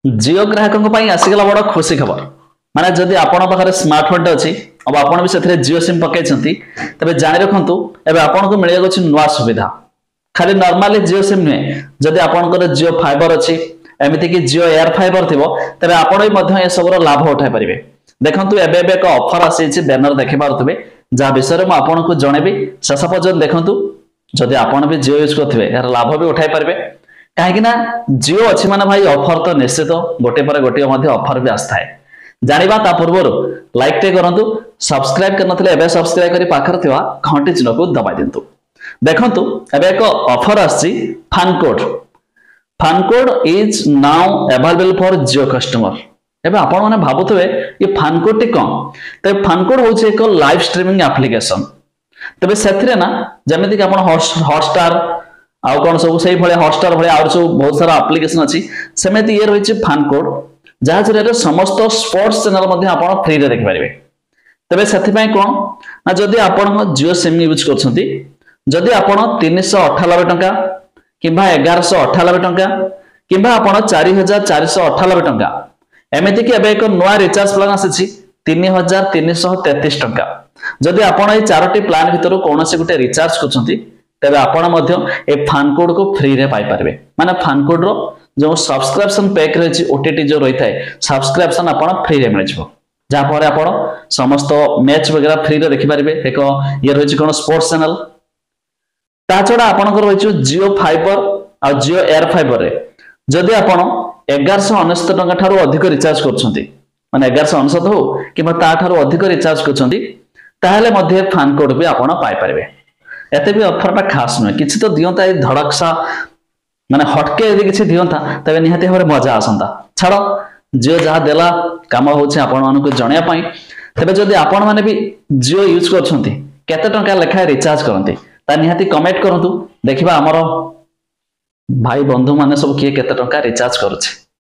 जियो ग्राहकों आसीगला बड़ खुशी खबर माने जदि आपण पाखरे स्मार्टफोन अच्छी अब आपण भी से जियो सिम पकई तेरे जाणी रखु एवं आपन को मिल जाऊँ नुआ सुविधा खाली नॉर्मली जियो सिम नुहे जदि आपंकर जियो फाइबर अच्छी एमती कि जियो एयर फाइबर थी तेरे आपण सब लाभ उठाई पारे देखु एवं एक ऑफर आसी बैनर देखी पारे जहाँ विषय में आपको जनइबी शेष पर्यटन देखु जदि आपड़ भी जियो यूज करेंगे यार लाभ भी उठाई पारे कहीं जियो अच्छी माने भाई ऑफर तो निश्चित गोटे पर गोटे ऑफर भी आसता है जानिबा ता पूर्व लाइक टे करंतु सब्सक्राइब करनथले एबे सब्सक्राइब करी पाखर थिवा घंटी चिन्ह को दबाई दिंतु देखंतु एबे एक ऑफर आसी FanCode is now available for Jio customer एबे आपण माने भाबुतबे ये फन कोड टी कोन ते फन कोड होचे एक लाइव स्ट्रीमिंग एप्लीकेशन तबे सेथिरे ना जेमिति कि आपण हॉटस्टार आउ कौन सब से हॉटस्टार भाई आउ सब बहुत सारा एप्लीकेशन अच्छी सेमती ये रही फन कोड जहाँ जरिए समस्त स्पोर्ट्स चैनल आप फ्री रे देखिपारे तेरे से कौन ना जदि आप जियो सिम यूज कर आप 398 टंका कि 1198 टंका कि 4498 टंका एमती कि एक नुआ रिचार्ज प्लान आसी 3333 टंका जदि आप चारोटी प्लान भितर कौन से गोटे रिचार्ज कर तेरे आपण फन कोड को फ्री रे पाई पारे माने फन कोड रो जो सब्सक्रिप्शन पैक रही ओटीटी जो रही है सब्सक्रिप्शन आप फ्री रे मिल जहाँफल आप समस्त मैच वगैरह फ्री रे देखि पारे एक ये रही कौन स्पोर्ट्स चैनल ता छड़ा आपनकर रही जियो फाइबर आ जियो एयर फाइबर रे जदि आपण 1199 टंका ठारू अधिक रिचार्ज करछंती माने 1199 हो किबा ता ठारू अधिक रिचार्ज करछंती ताहले मध्ये फन कोड भी आपण पाई पारे एते भी ऑफर टा खास नुहे किछि तो दियंता धड़कसा माने हटके यदि किछि दियंता तबे निहाती भाबरे मजा आसंता छाड़ जियो जहा देला काम होछि आपण मानको जणिया पई तबे जदि आपण माने भी जियो यूज करछंती केते टंका लेखा रिचार्ज करंती ता निहाती कमेंट करंतु देखिबा हमरो भाई बंधु माने सब किए केते टंका रिचार्ज करूछि।